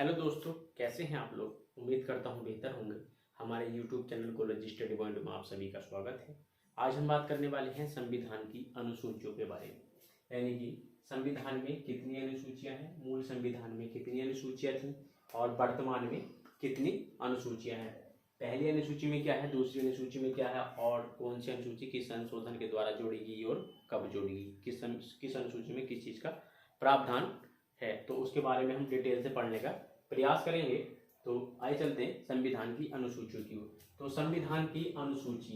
Hello दोस्तों, कैसे हैं आप लोग। उम्मीद करता हूं बेहतर होंगे। हमारे YouTube channel college study point में आप सभी का स्वागत है। आज हम बात करने वाले हैं संविधान की अनुसूचियों के बारे में, यानी कि संविधान में कितनी अनुसूचियां हैं, मूल संविधान में कितनी अनुसूचियां थी और वर्तमान में कितनी अनुसूचियां हैं। पहली अनुसूची में क्या है, दूसरी अनुसूची में क्या है और कौन सी अनुसूची किस संशोधन के द्वारा जोड़ी गई और कब जोड़ी गई, किस अनुसूची में किस चीज़ का प्रावधान है, तो उसके बारे में हम डिटेल से पढ़ने का प्रयास करेंगे। तो आइए चलते हैं संविधान की अनुसूचियों की ओर। तो संविधान की अनुसूची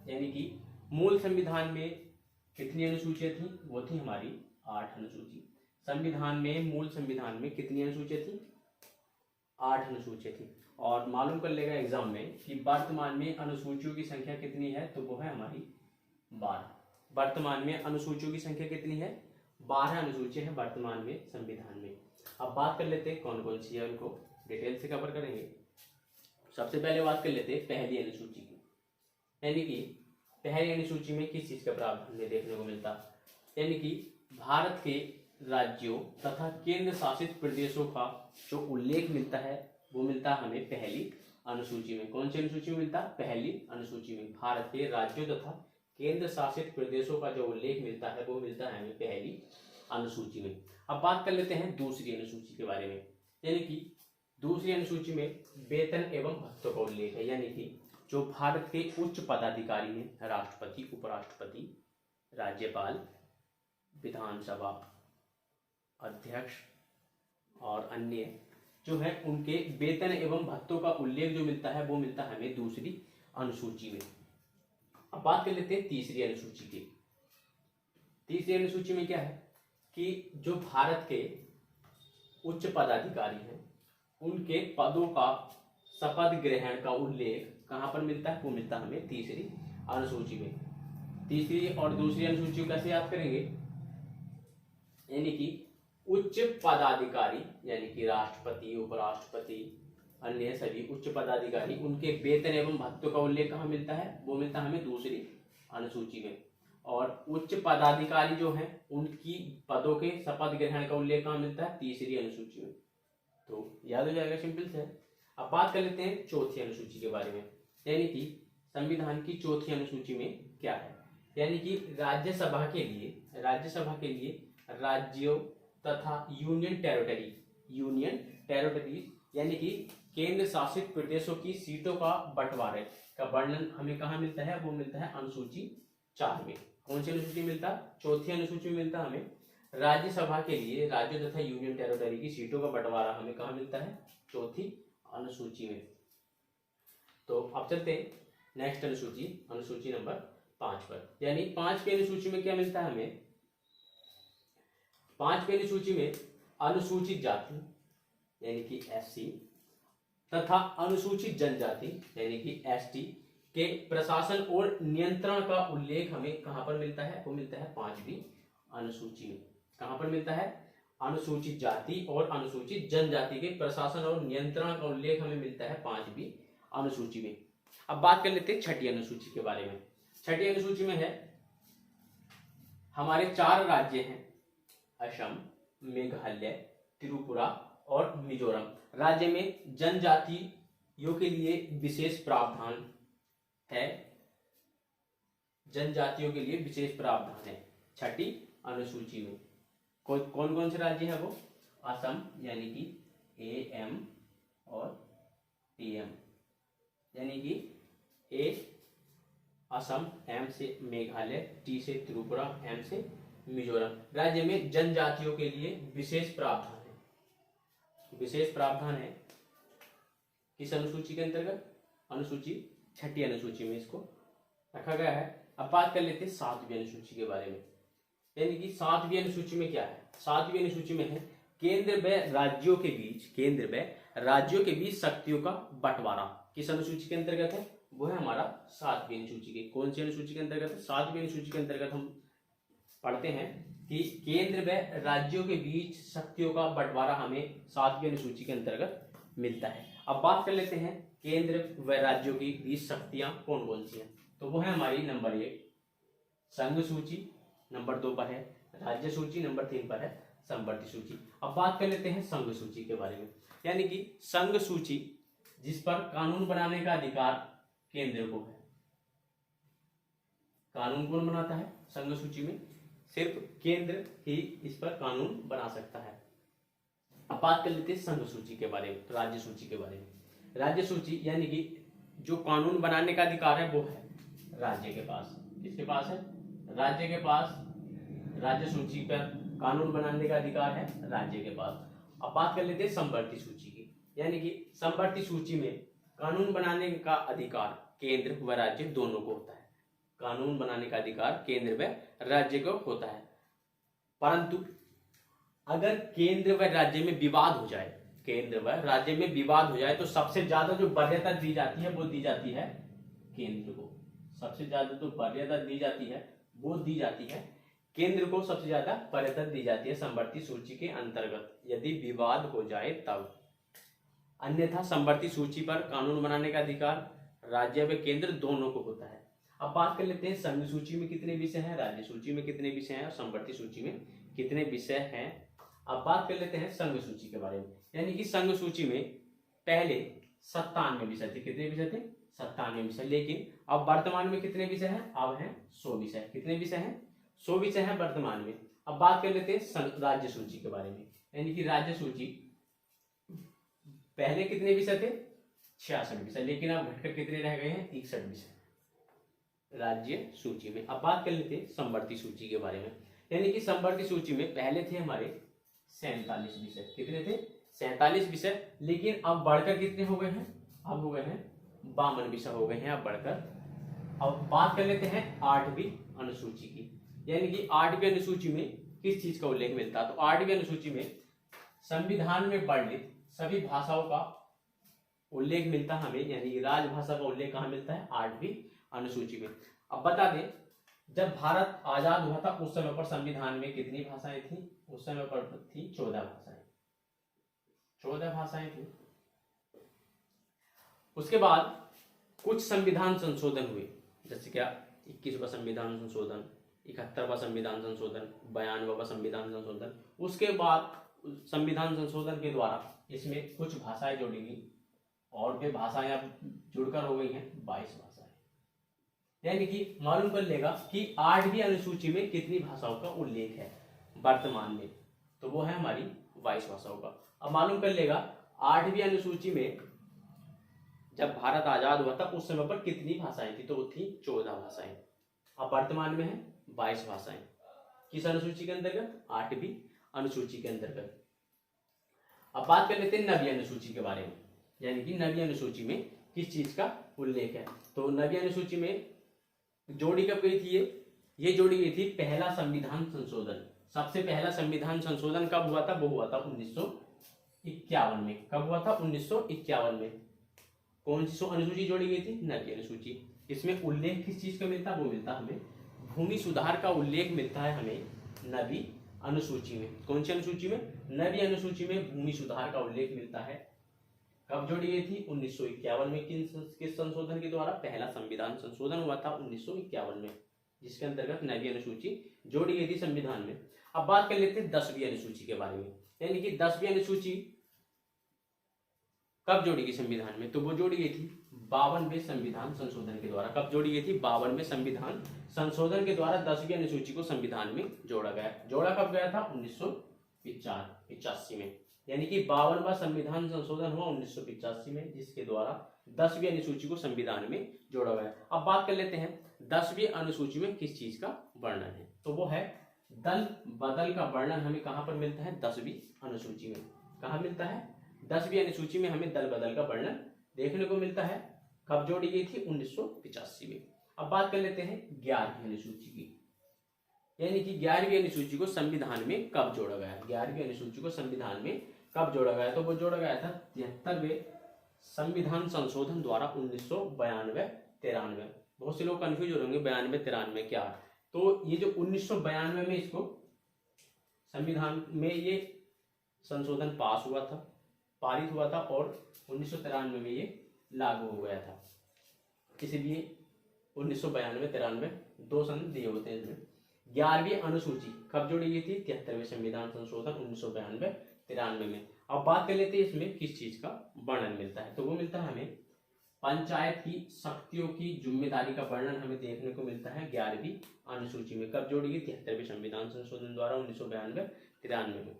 यानी कि मूल संविधान में कितनी अनुसूचियां थी, वो थी हमारी 8 अनुसूची। संविधान में मूल संविधान में कितनी अनुसूचियां थी, 8 अनुसूचियां थी। और मालूम कर लेगा एग्जाम में कि वर्तमान में अनुसूचियों की संख्या कितनी है, तो वो है हमारी 12। वर्तमान में अनुसूचियों की संख्या कितनी है, 12 अनुसूचियां हैं वर्तमान में संविधान में। अब बात कर लेते हैं कौन कौन सी है, उनको डिटेल से कवर करेंगे। सबसे पहले बात कर लेते हैं पहली अनुसूची की, यानी कि पहली अनुसूची में किस चीज का प्रावधान में देखने को मिलता है, यानी कि भारत के राज्यों तथा केंद्र शासित प्रदेशों का जो उल्लेख मिलता है वो मिलता है हमें पहली अनुसूची में। कौन सी अनुसूची में मिलता है, पहली अनुसूची में। भारत के राज्यों तथा केंद्र शासित प्रदेशों का जो उल्लेख मिलता है वो मिलता है हमें पहली अनुसूची में। अब बात कर लेते हैं दूसरी अनुसूची के बारे में, यानी कि दूसरी अनुसूची में वेतन एवं भत्तों का उल्लेख है, यानी कि जो भारत के उच्च पदाधिकारी हैं, राष्ट्रपति, उपराष्ट्रपति, राज्यपाल, विधानसभा अध्यक्ष और अन्य जो है, उनके वेतन एवं भत्तों का उल्लेख जो मिलता है वो मिलता है हमें दूसरी अनुसूची में। अब बात कर लेते हैं तीसरी अनुसूची की। तीसरी अनुसूची में क्या है कि जो भारत के उच्च पदाधिकारी हैं उनके पदों का शपथ ग्रहण का उल्लेख कहाँ पर मिलता है, वो मिलता है हमें तीसरी अनुसूची में। तीसरी और दूसरी अनुसूची को कैसे याद करेंगे, यानी कि उच्च पदाधिकारी यानी कि राष्ट्रपति, उपराष्ट्रपति, अन्य सभी उच्च पदाधिकारी, उनके वेतन एवं भत्तों का उल्लेख कहाँ मिलता है, वो मिलता है हमें दूसरी अनुसूची में। और उच्च पदाधिकारी जो हैं उनकी पदों के शपथ ग्रहण का उल्लेख कहाँ मिलता है, तीसरी अनुसूची में। तो याद हो जाएगा, सिंपल से। अब बात कर लेते हैं चौथी अनुसूची के बारे में, यानी कि संविधान की चौथी अनुसूची में क्या है, यानी कि राज्यसभा के लिए राज्यों तथा यूनियन टेरिटरी यानी कि केंद्र शासित प्रदेशों की सीटों का बंटवारे का वर्णन हमें कहाँ मिलता है, वो मिलता है अनुसूची 4 में। कौन सी अनुसूची मिलता है, चौथी अनुसूची में मिलता है हमें राज्यसभा के लिए राज्यों तथा यूनियन टेरिटरी की सीटों का बंटवारा हमें कहाँ मिलता है, चौथी अनुसूची में। तो अब चलते हैं नेक्स्ट अनुसूची नंबर 5 पर, यानी 5वीं अनुसूची में क्या मिलता है हमें। 5वीं अनुसूची में अनुसूचित जाति यानी कि SC तथा अनुसूचित जनजाति यानी कि ST के प्रशासन और नियंत्रण का उल्लेख हमें कहां पर मिलता है, वो मिलता है 5वीं अनुसूची में। कहां पर मिलता है, अनुसूचित जाति और अनुसूचित जनजाति के प्रशासन और नियंत्रण का उल्लेख हमें मिलता है 5वीं अनुसूची में। अब बात कर लेते हैं छठी अनुसूची के बारे में। छठी अनुसूची में है हमारे 4 राज्य हैं, असम, मेघालय, त्रिपुरा और मिजोरम। राज्य में जनजातियों के लिए विशेष प्रावधान है, जनजातियों के लिए विशेष प्रावधान है छठी अनुसूची में। कौन कौन से राज्य है वो, असम यानी कि AM और TM, यानी कि A असम, M से मेघालय, T से त्रिपुरा, M से मिजोरम। राज्य में जनजातियों के लिए विशेष प्रावधान है किस अनुसूची के अंतर्गत, अनुसूची छठी अनुसूची में इसको रखा गया है। अब बात कर लेते हैं 7वीं अनुसूची के बारे में, यानी कि 7वीं अनुसूची में क्या है। 7वीं अनुसूची में है केंद्र व राज्यों के बीच शक्तियों का बंटवारा। किस अनुसूची के अंतर्गत है, वो है हमारा 7वीं अनुसूची के। कौन सी अनुसूची के अंतर्गत है, 7वीं अनुसूची के अंतर्गत हम पढ़ते हैं कि केंद्र व राज्यों के बीच शक्तियों का बंटवारा हमें 7वीं अनुसूची के अंतर्गत मिलता है। अब बात कर लेते हैं केंद्र व राज्यों की बीच शक्तियां कौन कौन सी हैं, तो वो है हमारी नंबर 1 संघ सूची, नंबर 2 पर है राज्य सूची, नंबर 3 पर है संवर्ती सूची। अब बात कर लेते हैं संघ सूची के बारे में, यानी कि संघ सूची जिस पर कानून बनाने का अधिकार केंद्र को है। कानून कौन बनाता है? संघ सूची में सिर्फ केंद्र ही इस पर कानून बना सकता है। अब बात कर लेते हैं संघ सूची के बारे में, राज्य सूची के बारे में। राज्य सूची यानी कि जो कानून बनाने का अधिकार है वो है राज्य के पास। किसके पास है? राज्य के पास। राज्य सूची पर कानून बनाने का अधिकार है राज्य के पास। अब बात कर लेते हैं संवर्ती सूची की, यानी कि संवर्ती सूची में कानून बनाने का अधिकार केंद्र व राज्य दोनों को होता है। कानून बनाने का अधिकार केंद्र व राज्य को होता है, परंतु अगर केंद्र व राज्य में विवाद हो जाए, केंद्र व राज्य में विवाद हो जाए तो सबसे ज्यादा जो वरीयता दी जाती है वो दी जाती है केंद्र को। सबसे ज्यादा जो वरीयता दी जाती है वो दी जाती है केंद्र को, सबसे ज्यादा वरीयता दी जाती है संवर्ती सूची के अंतर्गत यदि विवाद हो जाए तब। अन्यथा संवर्ती सूची पर कानून बनाने का अधिकार राज्य व केंद्र दोनों को होता है। अब बात कर लेते हैं संघ सूची में कितने विषय हैं, राज्य सूची में कितने विषय हैं और संवर्ती सूची में कितने विषय हैं। अब बात कर लेते हैं संघ सूची के बारे में, यानी कि संघ सूची में पहले 97 विषय थे। कितने विषय थे? 97 विषय। लेकिन अब वर्तमान में कितने विषय हैं? अब हैं 100 विषय। कितने विषय हैं? 100 विषय हैं वर्तमान में। अब बात कर लेते हैं राज्य सूची के बारे में, यानी कि राज्य सूची पहले कितने विषय थे? 66 विषय, लेकिन अब घटकर कितने रह गए हैं? 61 विषय राज्य सूची में। अब बात कर लेते हैं संवर्ती सूची के बारे में, यानी कि संवर्ती सूची में पहले थे हमारे 47 विषय। कितने थे? 47 विषय, लेकिन अब बढ़कर कितने हो गए हैं? अब हो गए हैं 52 विषय हो गए हैं अब बढ़कर। अब बात कर लेते हैं 8वीं अनुसूची की, यानी कि 8वीं अनुसूची में किस चीज का उल्लेख मिलता है? तो 8वीं अनुसूची में संविधान में वर्णित सभी भाषाओं का उल्लेख मिलता है हमें, यानी कि राजभाषा का उल्लेख कहाँ मिलता है? 8वीं अनुसूची में। अब बता दें, जब भारत आजाद हुआ था उस समय पर संविधान में कितनी भाषाएं थी? उस समय पर थी 14 भाषाएं। 14 भाषाएं थी। उसके बाद कुछ संविधान संशोधन हुए, जैसे क्या 21वां संविधान संशोधन, 71वां संविधान संशोधन, 92वां संविधान संशोधन। उसके बाद संविधान संशोधन के द्वारा इसमें कुछ भाषाएं जोड़ी गई और वे भाषाएं अब जुड़कर हो गई हैं 22 भाषाएं। यानी कि मालूम कर लेगा कि 8वीं अनुसूची में कितनी भाषाओं का उल्लेख है वर्तमान में, तो वो है हमारी 22 भाषाओं का। अब मालूम कर लेगा 8वीं अनुसूची में जब भारत आजाद हुआ था उस समय पर कितनी भाषाएं थी? तो वो थी 14 भाषाएं। अब वर्तमान में है 22 भाषाएं। किस अनुसूची के अंतर्गत? 8वीं अनुसूची के अंतर्गत। अब बात कर लेते हैं 9वीं अनुसूची के बारे में, यानी कि 9वीं अनुसूची में किस चीज का उल्लेख है? तो 9वीं अनुसूची में जोड़ी कब गई थी? ये जोड़ी गई थी पहला संविधान संशोधन। सबसे पहला संविधान संशोधन कब हुआ था? वो हुआ था 1951 में। कब हुआ था? 1951 में। कौन सी अनुसूची जोड़ी गई थी? 9वीं अनुसूची। इसमें उल्लेख किस चीज का मिलता? वो मिलता हमें भूमि सुधार का उल्लेख मिलता है हमें 9वीं अनुसूची में। कौन सी अनुसूची में? 9वीं अनुसूची में भूमि सुधार का उल्लेख मिलता है। कब जोड़ी गई थी? 1951 में। किस संशोधन के द्वारा? पहला संविधान संशोधन हुआ था 1951 में, जिसके अंतर्गत 9वीं अनुसूची जोड़ी गई थी संविधान में। अब बात कर लेते हैं 10वीं अनुसूची के बारे में, यानी कि 10वीं अनुसूची कब जोड़ी गई संविधान में? तो वो जोड़ी गई थी 52वें संविधान संशोधन के द्वारा। कब जोड़ी गई थी? 52वें संविधान संशोधन के द्वारा 10वीं अनुसूची को संविधान में जोड़ा गया। जोड़ा कब गया था? 1985 में, यानी कि 52वां संविधान संशोधन हुआ 1985 में, जिसके द्वारा 10वीं अनुसूची को संविधान में जोड़ा गया। अब बात कर लेते हैं 10वीं अनुसूची में किस चीज का वर्णन है? तो वो है दल बदल का वर्णन हमें कहां पर मिलता है? 10वीं अनुसूची में। कहां मिलता है? 10वीं अनुसूची में हमें दल बदल का वर्णन देखने को मिलता है। कब जोड़ी गई थी? 1985 में। अब बात कर लेते हैं 11वीं अनुसूची की, यानी कि 11वीं अनुसूची को संविधान में कब जोड़ा गया? 11वीं अनुसूची को संविधान में कब जोड़ा गया? तो वो जोड़ा गया था 73वें संविधान संशोधन द्वारा 1992-93। बहुत से लोग कंफ्यूज हो रहे होंगे 92-93 क्या है? तो ये जो 1992 में इसको संविधान में ये संशोधन पास हुआ था, पारित हुआ था, और 1993 में ये लागू हो गया था। इसीलिए 1992-93 दो सन दिए होते हैं इसमें। 11वीं अनुसूची कब जोड़ी गई थी? 73वें संविधान संशोधन 1992-93 में। अब बात कर लेते हैं इसमें किस चीज का वर्णन मिलता है। तो वो मिलता है हमें पंचायत की शक्तियों की जिम्मेदारी का वर्णन हमें देखने को मिलता है 11वीं अनुसूची में। कब जोड़ी गई? 73वें संविधान संशोधन द्वारा 1992-93 में।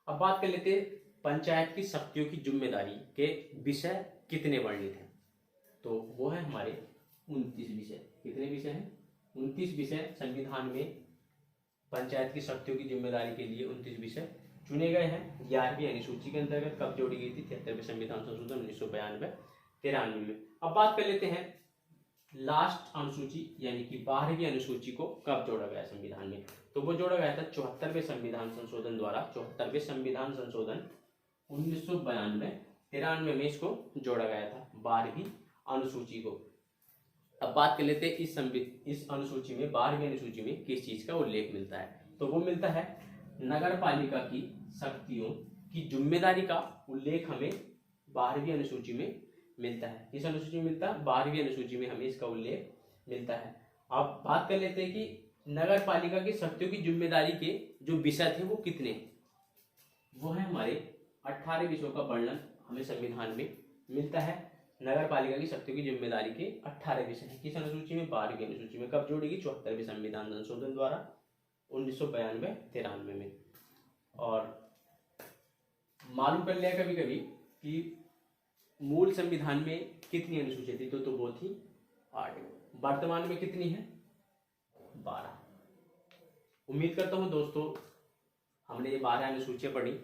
अब बात कर लेते हैं पंचायत की शक्तियों की जिम्मेदारी के विषय कितने वर्णित हैं। तो वो है हमारे 29 विषय। कितने विषय हैं? 29 विषय संविधान में पंचायत की शक्तियों की जिम्मेदारी के लिए 29 विषय चुने गए हैं 11वीं अनुसूची के अंतर्गत। कब जोड़ी गई थी? 73वें संविधान संशोधन 1992-93 में। अब बात कर लेते हैं लास्ट अनुसूची यानी कि 12वीं अनुसूची को कब जोड़ा गया संविधान में। तो वो जोड़ा गया था 74वें संविधान संशोधन द्वारा। 74वें संविधान संशोधन 1992-93 में इसको जोड़ा गया था 12वीं अनुसूची को। अब बात कर लेते हैं इस अनुसूची में 12वीं अनुसूची में किस चीज का उल्लेख मिलता है। तो वो मिलता है नगर पालिका की शक्तियों की जिम्मेदारी का उल्लेख हमें 12वीं अनुसूची में मिलता है। किस अनुसूची में मिलता है? 12वीं अनुसूची में हमें इसका उल्लेख मिलता है। अब बात कर लेते हैं कि नगर पालिका की शक्तियों की जिम्मेदारी के जो विषय थे वो कितने? वो है हमारे 18 विषयों का वर्णन हमें संविधान में मिलता है। नगर पालिका की शक्तियों की जिम्मेदारी के 18 विषय हैं। किस अनुसूची में? 12वीं अनुसूची में। कब जोड़ी गई? 74वें संविधान संशोधन द्वारा 1992-93 में। और मालूम कर लिया कभी कभी कि मूल संविधान में कितनी अनुसूची थी? तो वो थी 8। वर्तमान में कितनी है? 12। उम्मीद करता हूँ दोस्तों हमने ये 12 अनुसूचियाँ पढ़ी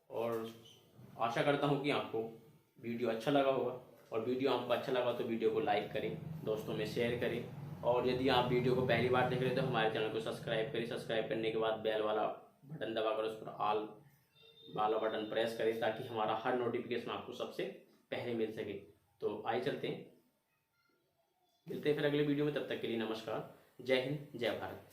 और आशा करता हूँ कि आपको वीडियो अच्छा लगा होगा। और वीडियो आपको अच्छा लगा तो वीडियो को लाइक करें, दोस्तों में शेयर करें। और यदि आप वीडियो को पहली बार देख रहे हैं तो हमारे चैनल को सब्सक्राइब करें। सब्सक्राइब करने के बाद बेल वाला बटन दबाकर उस पर ऑल वाला बटन प्रेस करें ताकि हमारा हर नोटिफिकेशन आपको सबसे पहले मिल सके। तो आइए चलते हैं, मिलते हैं फिर अगले वीडियो में। तब तक के लिए नमस्कार। जय हिंद, जय भारत।